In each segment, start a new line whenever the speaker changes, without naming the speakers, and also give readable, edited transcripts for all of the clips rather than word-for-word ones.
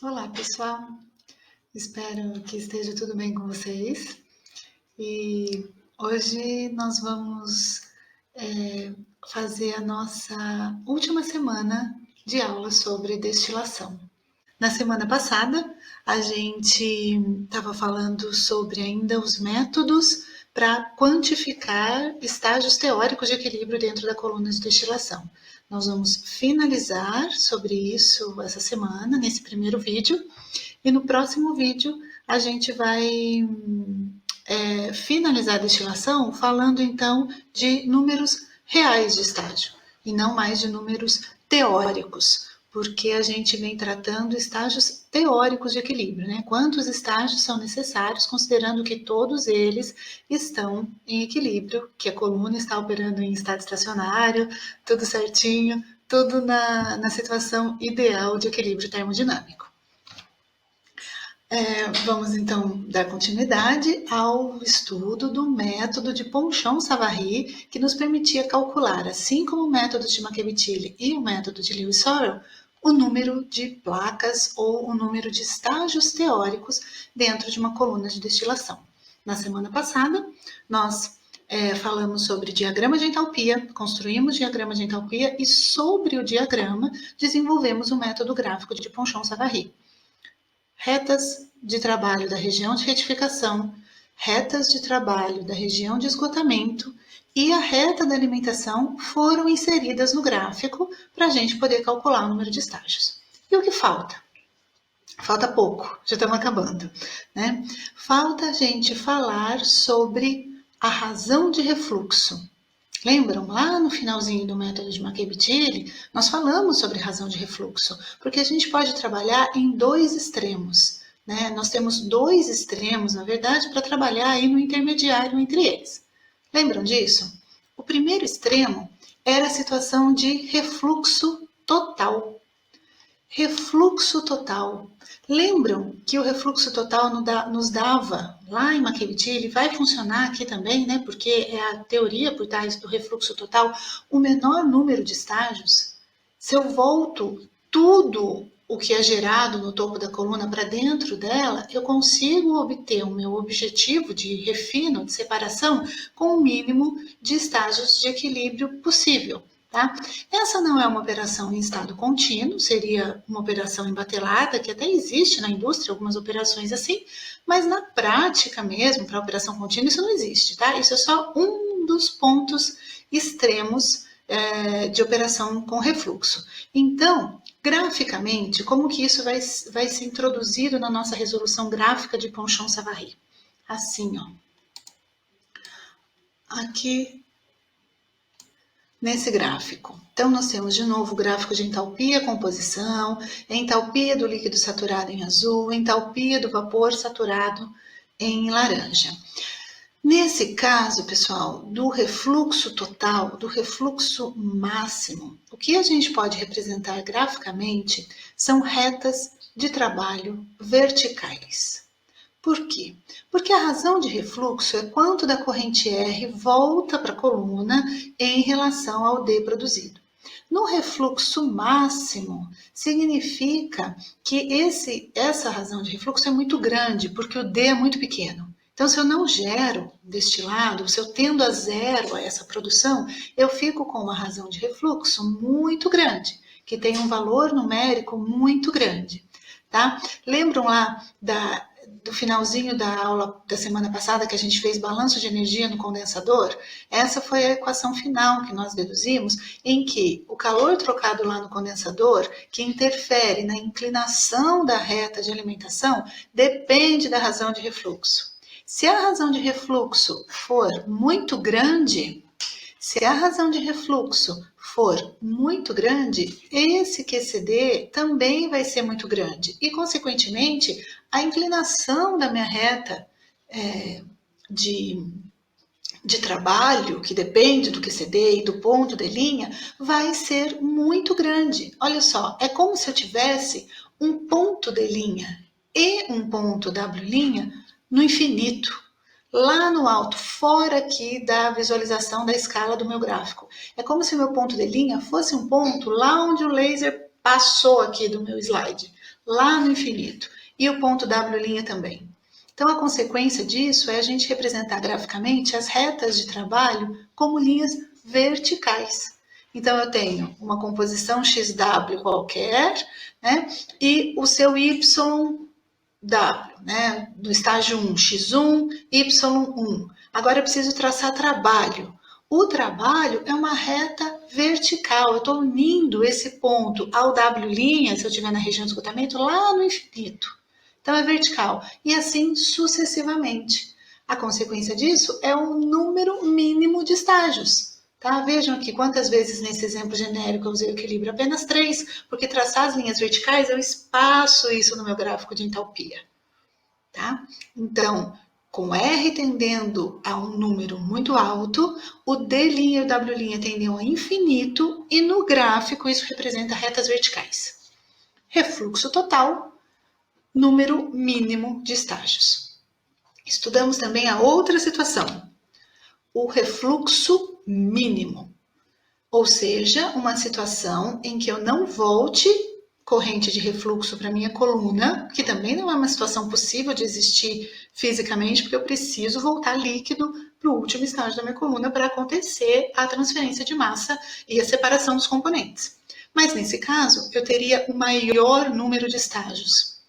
Olá, pessoal. Espero que esteja tudo bem com vocês. E hoje nós vamos fazer a nossa última semana de aula sobre destilação. Na semana passada, a gente estava falando sobre ainda os métodos para quantificar estágios teóricos de equilíbrio dentro da coluna de destilação. Nós vamos finalizar sobre isso essa semana, nesse primeiro vídeo, e no próximo vídeo a gente vai finalizar a destilação falando então de números reais de estágio e não mais de números teóricos, porque a gente vem tratando estágios teóricos de equilíbrio, né? Quantos estágios são necessários, considerando que todos eles estão em equilíbrio, que a coluna está operando em estado estacionário, tudo certinho, tudo na situação ideal de equilíbrio termodinâmico. Vamos então dar continuidade ao estudo do método de Ponchon-Savary, que nos permitia calcular, assim como o método de Makebitili e o método de Lewis-Sorrell, o número de placas ou o número de estágios teóricos dentro de uma coluna de destilação. Na semana passada, nós falamos sobre diagrama de entalpia, construímos diagrama de entalpia e sobre o diagrama desenvolvemos o método gráfico de Ponchon-Savary. Retas de trabalho da região de retificação, retas de trabalho da região de esgotamento e a reta da alimentação foram inseridas no gráfico para a gente poder calcular o número de estágios. E o que falta? Falta pouco, já estamos acabando, né? Falta a gente falar sobre a razão de refluxo. Lembram, lá no finalzinho do método de Makebitili, nós falamos sobre razão de refluxo, porque a gente pode trabalhar em dois extremos, né? Nós temos dois extremos, na verdade, para trabalhar aí no intermediário entre eles. Lembram disso? O primeiro extremo era a situação de refluxo total. Refluxo total. Lembram que o refluxo total nos dava, lá em Makebitili, vai funcionar aqui também, né? Porque é a teoria por trás do refluxo total, o menor número de estágios. Se eu volto tudo o que é gerado no topo da coluna para dentro dela, eu consigo obter o meu objetivo de refino, de separação, com o mínimo de estágios de equilíbrio possível. Tá? Essa não é uma operação em estado contínuo, seria uma operação embatelada, que até existe na indústria algumas operações assim, mas na prática mesmo, para operação contínua, isso não existe, tá? Isso é só um dos pontos extremos de operação com refluxo. Então, graficamente, como que isso vai ser introduzido na nossa resolução gráfica de Ponchon-Savary? Assim, ó. Aqui nesse gráfico. Então, nós temos de novo o gráfico de entalpia, composição, entalpia do líquido saturado em azul, entalpia do vapor saturado em laranja. Nesse caso, pessoal, do refluxo total, do refluxo máximo, o que a gente pode representar graficamente são retas de trabalho verticais. Por quê? Porque a razão de refluxo é quanto da corrente R volta para a coluna em relação ao D produzido. No refluxo máximo, significa que essa razão de refluxo é muito grande, porque o D é muito pequeno. Então, se eu não gero destilado, se eu tendo a zero a essa produção, eu fico com uma razão de refluxo muito grande, que tem um valor numérico muito grande. Tá? Lembram lá do finalzinho da aula da semana passada que a gente fez balanço de energia no condensador? Essa foi a equação final que nós deduzimos, em que o calor trocado lá no condensador, que interfere na inclinação da reta de alimentação, depende da razão de refluxo. Se a razão de refluxo for muito grande, se a razão de refluxo for muito grande, esse QCD também vai ser muito grande e, consequentemente, a inclinação da minha reta de trabalho, que depende do QCD e do ponto de linha, vai ser muito grande. Olha só, é como se eu tivesse um ponto de linha e um ponto W' no infinito, lá no alto, fora aqui da visualização da escala do meu gráfico. É como se o meu ponto de linha fosse um ponto lá onde o laser passou aqui do meu slide, lá no infinito. E o ponto W' também. Então, a consequência disso é a gente representar graficamente as retas de trabalho como linhas verticais. Então, eu tenho uma composição XW qualquer, né? E o seu YW, né? No estágio 1, X1, Y1. Agora eu preciso traçar trabalho. O trabalho é uma reta vertical. Eu estou unindo esse ponto ao W', se eu estiver na região de esgotamento, lá no infinito. Então é vertical. E assim sucessivamente. A consequência disso é o número mínimo de estágios. Tá? Vejam aqui quantas vezes nesse exemplo genérico eu usei o equilíbrio, apenas 3, porque traçar as linhas verticais eu espaço isso no meu gráfico de entalpia. Tá? Então, com R tendendo a um número muito alto, o D' e o W' tendem ao infinito e no gráfico isso representa retas verticais. Refluxo total, número mínimo de estágios. Estudamos também a outra situação, o refluxo mínimo, ou seja, uma situação em que eu não volte corrente de refluxo para minha coluna, que também não é uma situação possível de existir fisicamente, porque eu preciso voltar líquido para o último estágio da minha coluna para acontecer a transferência de massa e a separação dos componentes. Mas nesse caso, eu teria o maior número de estágios.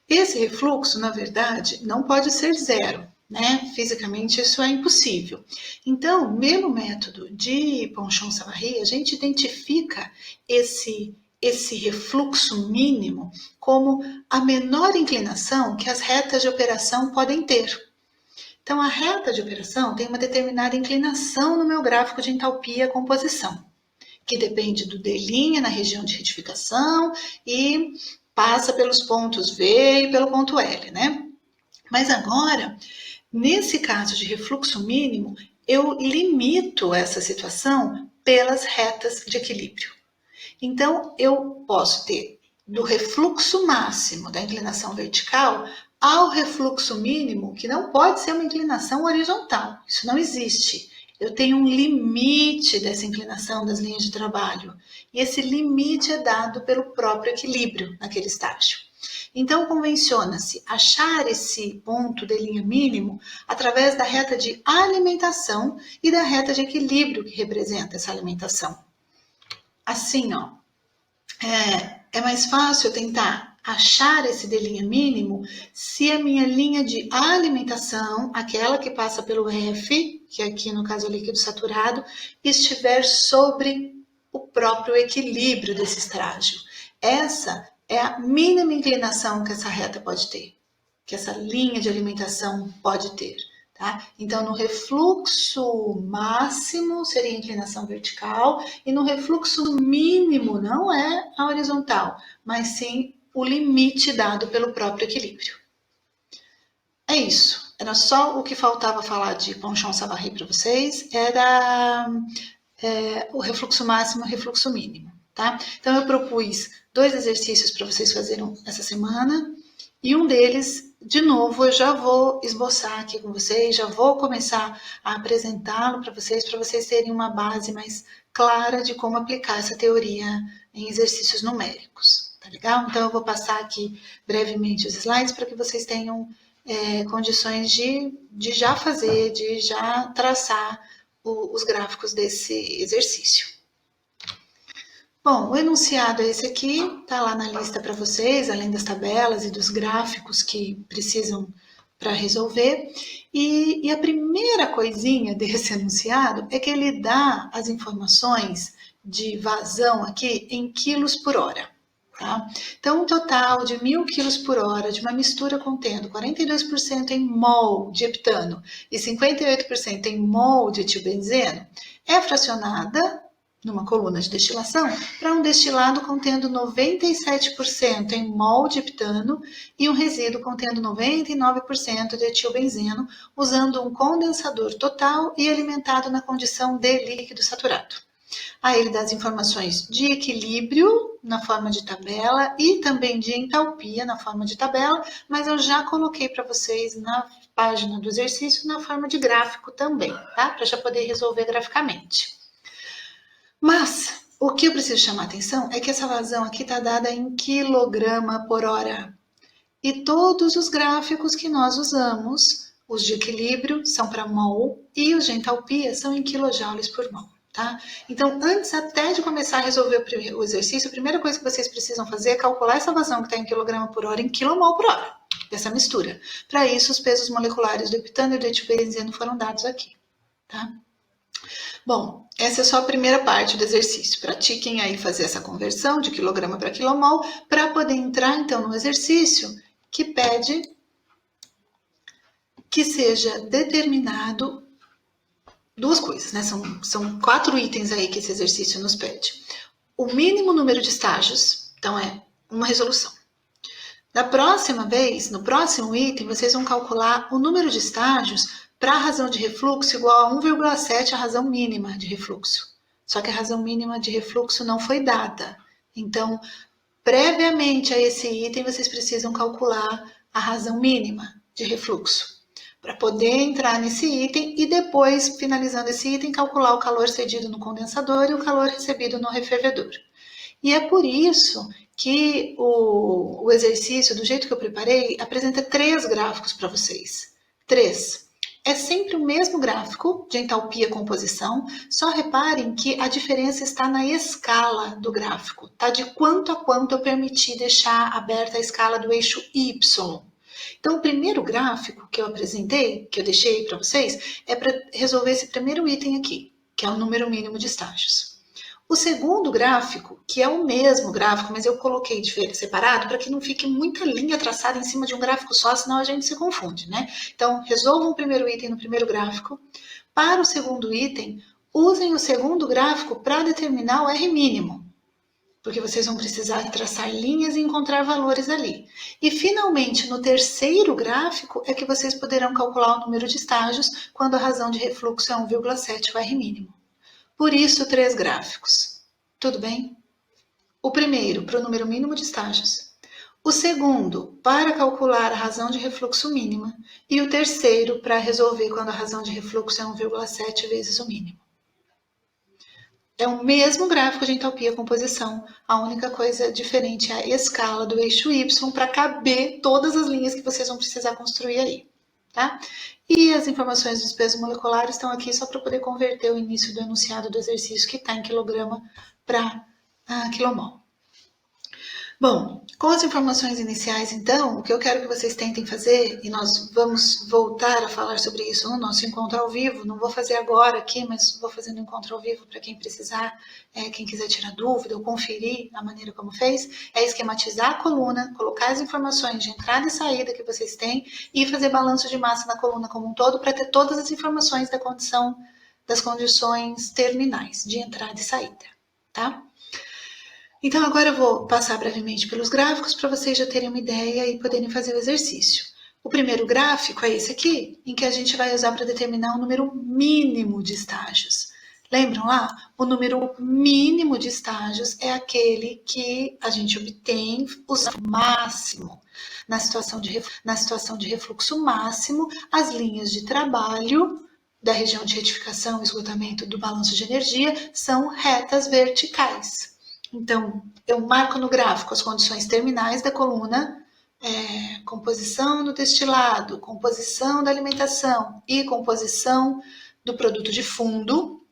Esse refluxo, na verdade, não pode ser zero, né? Fisicamente isso é impossível. Então, pelo método de Ponchon-Savary, a gente identifica esse refluxo mínimo como a menor inclinação que as retas de operação podem ter. Então, a reta de operação tem uma determinada inclinação no meu gráfico de entalpia composição, que depende do D' na região de retificação e passa pelos pontos V e pelo ponto L, né? Mas agora, nesse caso de refluxo mínimo, eu limito essa situação pelas retas de equilíbrio. Então, eu posso ter do refluxo máximo da inclinação vertical ao refluxo mínimo, que não pode ser uma inclinação horizontal. Isso não existe. Eu tenho um limite dessa inclinação das linhas de trabalho. E esse limite é dado pelo próprio equilíbrio naquele estágio. Então, convenciona-se achar esse ponto de linha mínimo através da reta de alimentação e da reta de equilíbrio que representa essa alimentação. Assim, ó, é mais fácil tentar achar esse D' mínimo se a minha linha de alimentação, aquela que passa pelo F, que aqui no caso é o líquido saturado, estiver sobre o próprio equilíbrio desse estágio. Essa é a mínima inclinação que essa reta pode ter, que essa linha de alimentação pode ter. Tá? Então, no refluxo máximo seria a inclinação vertical e no refluxo mínimo não é a horizontal, mas sim o limite dado pelo próprio equilíbrio. É isso. Era só o que faltava falar de Ponchon-Savary para vocês, era o refluxo máximo e o refluxo mínimo. Tá? Então, eu propus 2 exercícios para vocês fazerem essa semana e um deles, de novo, eu já vou esboçar aqui com vocês, já vou começar a apresentá-lo para vocês terem uma base mais clara de como aplicar essa teoria em exercícios numéricos, tá legal? Então, eu vou passar aqui brevemente os slides para que vocês tenham condições de já fazer, de já traçar os gráficos desse exercício. Bom, o enunciado é esse aqui, tá lá na lista para vocês, além das tabelas e dos gráficos que precisam para resolver. E a primeira coisinha desse enunciado é que ele dá as informações de vazão aqui em quilos por hora. Tá? Então, um total de 1.000 quilos por hora de uma mistura contendo 42% em mol de heptano e 58% em mol de etilbenzeno é fracionada numa coluna de destilação para um destilado contendo 97% em mol de heptano e um resíduo contendo 99% de etilbenzeno, usando um condensador total e alimentado na condição de líquido saturado. Aí ele dá as informações de equilíbrio na forma de tabela e também de entalpia na forma de tabela, mas eu já coloquei para vocês na página do exercício na forma de gráfico também, tá? Para já poder resolver graficamente. Mas O que eu preciso chamar a atenção é que essa vazão aqui está dada em quilograma por hora. E todos os gráficos que nós usamos, os de equilíbrio são para mol e os de entalpia são em quilojoules por mol, tá? Então, antes até de começar a resolver o exercício, a primeira coisa que vocês precisam fazer é calcular essa vazão que está em quilograma por hora em quilomol por hora, dessa mistura. Para isso, os pesos moleculares do heptano e do etilbenzeno foram dados aqui, tá? Bom, essa é só a primeira parte do exercício. Pratiquem aí fazer essa conversão de quilograma para quilomol para poder entrar então no exercício que pede que seja determinado duas coisas, né? São 4 itens aí que esse exercício nos pede. O mínimo número de estágios, então é uma resolução. Da próxima vez, no próximo item, vocês vão calcular o número de estágios para a razão de refluxo igual a 1,7 a razão mínima de refluxo. Só que a razão mínima de refluxo não foi dada. Então, previamente a esse item, vocês precisam calcular a razão mínima de refluxo, para poder entrar nesse item e depois, finalizando esse item, calcular o calor cedido no condensador e o calor recebido no refervedor. E é por isso que o exercício, do jeito que eu preparei, apresenta 3 gráficos para vocês. 3. É sempre o mesmo gráfico de entalpia composição, só reparem que a diferença está na escala do gráfico, tá? De quanto a quanto eu permiti deixar aberta a escala do eixo Y. Então, o primeiro gráfico que eu apresentei, que eu deixei para vocês, é para resolver esse primeiro item aqui, que é o número mínimo de estágios. O segundo gráfico, que é o mesmo gráfico, mas eu coloquei separado para que não fique muita linha traçada em cima de um gráfico só, senão a gente se confunde, né? Então, resolvam o primeiro item no primeiro gráfico. Para o segundo item, usem o segundo gráfico para determinar o R mínimo, porque vocês vão precisar traçar linhas e encontrar valores ali. E, finalmente, no terceiro gráfico é que vocês poderão calcular o número de estágios quando a razão de refluxo é 1,7 o R mínimo. Por isso, 3 gráficos. Tudo bem? O primeiro, para o número mínimo de estágios. O segundo, para calcular a razão de refluxo mínima. E o terceiro, para resolver quando a razão de refluxo é 1,7 vezes o mínimo. É o mesmo gráfico de entalpia composição. A única coisa diferente é a escala do eixo Y para caber todas as linhas que vocês vão precisar construir aí, tá? E as informações dos pesos moleculares estão aqui só para poder converter o início do enunciado do exercício que está em quilograma para quilomol. Bom, com as informações iniciais, então, o que eu quero que vocês tentem fazer, e nós vamos voltar a falar sobre isso no nosso encontro ao vivo, não vou fazer agora aqui, mas vou fazer no encontro ao vivo para quem precisar, quem quiser tirar dúvida ou conferir a maneira como fez, é esquematizar a coluna, colocar as informações de entrada e saída que vocês têm e fazer balanço de massa na coluna como um todo para ter todas as informações das condições terminais de entrada e saída, tá? Então, agora eu vou passar brevemente pelos gráficos para vocês já terem uma ideia e poderem fazer o exercício. O primeiro gráfico é esse aqui, em que a gente vai usar para determinar o número mínimo de estágios. Lembram lá? O número mínimo de estágios é aquele que a gente obtém usando o máximo. Na situação de refluxo máximo, as linhas de trabalho da região de retificação e esgotamento do balanço de energia são retas verticais. Então, eu marco no gráfico as condições terminais da coluna, composição do destilado, composição da alimentação e composição do produto de fundo.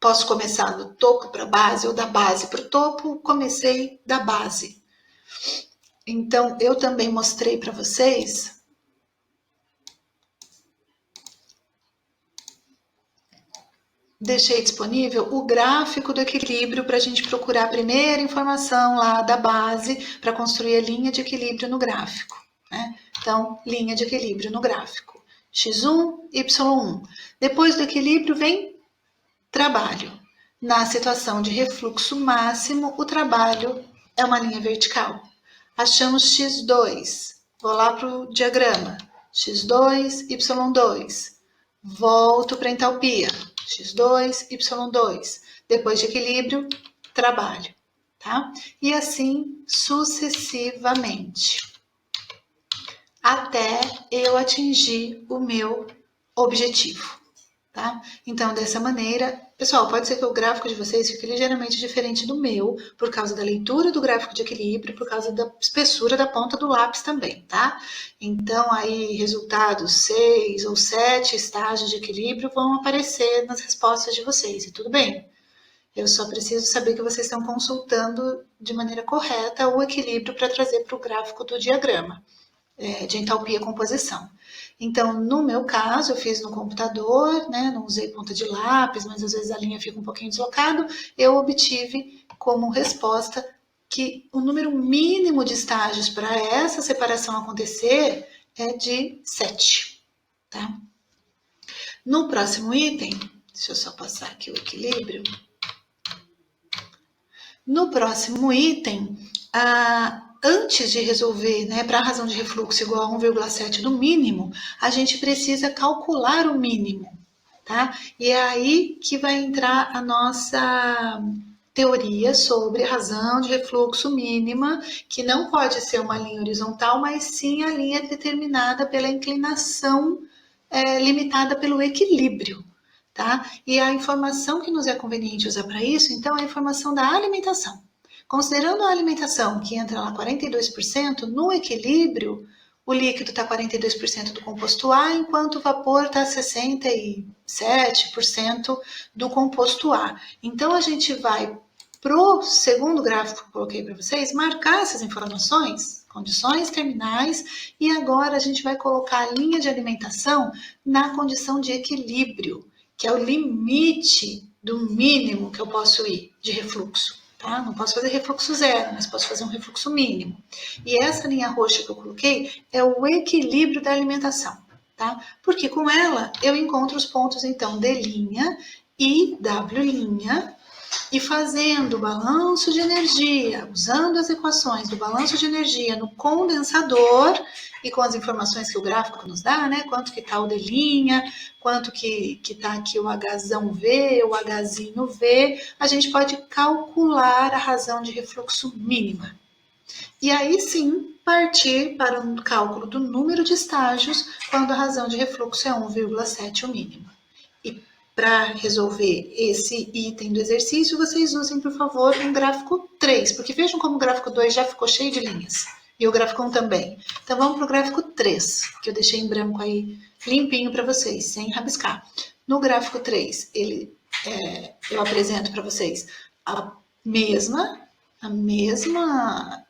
Posso começar do topo para a base ou da base para o topo, comecei da base. Então, eu também mostrei para vocês deixei disponível o gráfico do equilíbrio para a gente procurar a primeira informação lá da base para construir a linha de equilíbrio no gráfico, né? Então, linha de equilíbrio no gráfico. X1, Y1. Depois do equilíbrio vem trabalho. Na situação de refluxo máximo, o trabalho é uma linha vertical. Achamos X2. Vou lá para o diagrama. X2, Y2. Volto para a entalpia. X2, Y2. Depois de equilíbrio, trabalho, tá? E assim sucessivamente, até eu atingir o meu objetivo, Tá? Então, dessa maneira, pessoal, pode ser que o gráfico de vocês fique ligeiramente diferente do meu, por causa da leitura do gráfico de equilíbrio, por causa da espessura da ponta do lápis também, tá? Então, aí, resultados 6 ou 7 estágios de equilíbrio vão aparecer nas respostas de vocês, e tudo bem. Eu só preciso saber que vocês estão consultando de maneira correta o equilíbrio para trazer para o gráfico do diagrama de entalpia composição. Então, no meu caso, eu fiz no computador, né, não usei ponta de lápis, mas às vezes a linha fica um pouquinho deslocada, eu obtive como resposta que o número mínimo de estágios para essa separação acontecer é de 7. Tá? No próximo item, deixa eu só passar aqui o equilíbrio. No próximo item, antes de resolver, né, para a razão de refluxo igual a 1,7 do mínimo, a gente precisa calcular o mínimo, tá? E é aí que vai entrar a nossa teoria sobre a razão de refluxo mínima, que não pode ser uma linha horizontal, mas sim a linha determinada pela inclinação limitada pelo equilíbrio. Tá? E a informação que nos é conveniente usar para isso, então, é a informação da alimentação. Considerando a alimentação, que entra lá 42%, no equilíbrio, o líquido está 42% do composto A, enquanto o vapor está 67% do composto A. Então, a gente vai para o segundo gráfico que eu coloquei para vocês, marcar essas informações, condições terminais, e agora a gente vai colocar a linha de alimentação na condição de equilíbrio, que é o limite do mínimo que eu posso ir de refluxo. Tá? Não posso fazer refluxo zero, mas posso fazer um refluxo mínimo. E essa linha roxa que eu coloquei é o equilíbrio da alimentação. Tá? Porque com ela eu encontro os pontos, então, D' e W', e fazendo o balanço de energia, usando as equações do balanço de energia no condensador e com as informações que o gráfico nos dá, né? Quanto que está o D', quanto que está aqui o Hzão V, o Hzinho V, a gente pode calcular a razão de refluxo mínima. E aí sim partir para o cálculo do número de estágios quando a razão de refluxo é 1,7 o mínimo. E para resolver esse item do exercício, vocês usem, por favor, um gráfico 3, porque vejam como o gráfico 2 já ficou cheio de linhas. E o gráfico 1 também. Então vamos para o gráfico 3, que eu deixei em branco aí, limpinho para vocês, sem rabiscar. No gráfico 3, eu apresento para vocês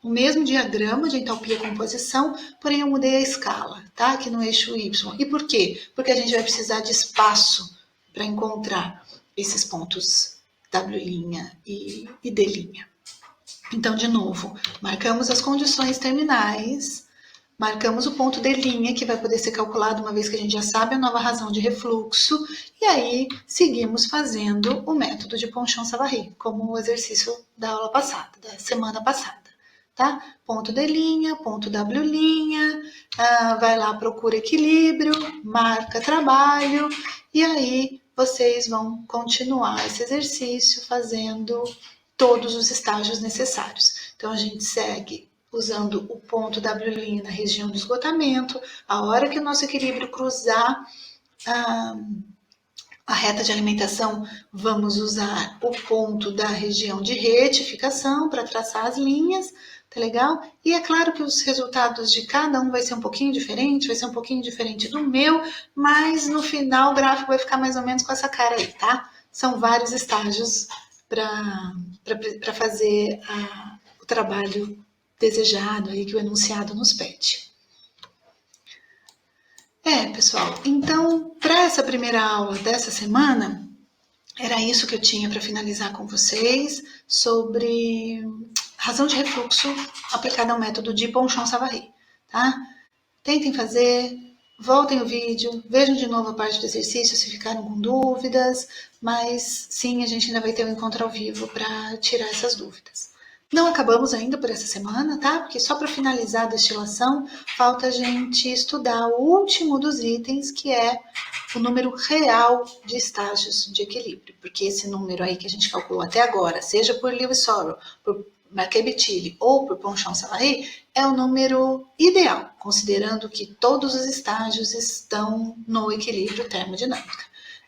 o mesmo diagrama de entalpia composição, porém eu mudei a escala, tá? Aqui no eixo Y. E por quê? Porque a gente vai precisar de espaço para encontrar esses pontos W' e D'. Então, de novo, marcamos as condições terminais, marcamos o ponto D', que vai poder ser calculado uma vez que a gente já sabe a nova razão de refluxo, e aí seguimos fazendo o método de Ponchon-Savary, como o exercício da aula passada, da semana passada. Tá? Ponto D', ponto W', vai lá, procura equilíbrio, marca trabalho, e aí vocês vão continuar esse exercício fazendo todos os estágios necessários. Então, a gente segue usando o ponto W' na região do esgotamento. A hora que o nosso equilíbrio cruzar a reta de alimentação, vamos usar o ponto da região de retificação para traçar as linhas, tá legal? E é claro que os resultados de cada um vai ser um pouquinho diferente, vai ser um pouquinho diferente do meu, mas no final o gráfico vai ficar mais ou menos com essa cara aí, tá? São vários estágios para fazer o trabalho desejado aí que o enunciado nos pede. Pessoal, então, para essa primeira aula dessa semana, era isso que eu tinha para finalizar com vocês sobre razão de refluxo aplicada ao método de Ponchon-Savary, tá? Tentem fazer, voltem o vídeo, vejam de novo a parte do exercício se ficaram com dúvidas, mas sim, a gente ainda vai ter um encontro ao vivo para tirar essas dúvidas. Não acabamos ainda por essa semana, tá? Porque só para finalizar a destilação, falta a gente estudar o último dos itens, que é o número real de estágios de equilíbrio. Porque esse número aí que a gente calculou até agora, seja por Lewis-Sorrell, por Marchais-Buttilh ou por Ponchon-Savary, é o número ideal, considerando que todos os estágios estão no equilíbrio termodinâmico.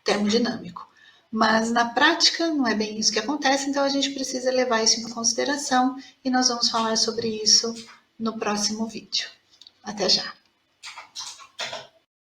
termodinâmico. Mas na prática não é bem isso que acontece, então a gente precisa levar isso em consideração e nós vamos falar sobre isso no próximo vídeo. Até já!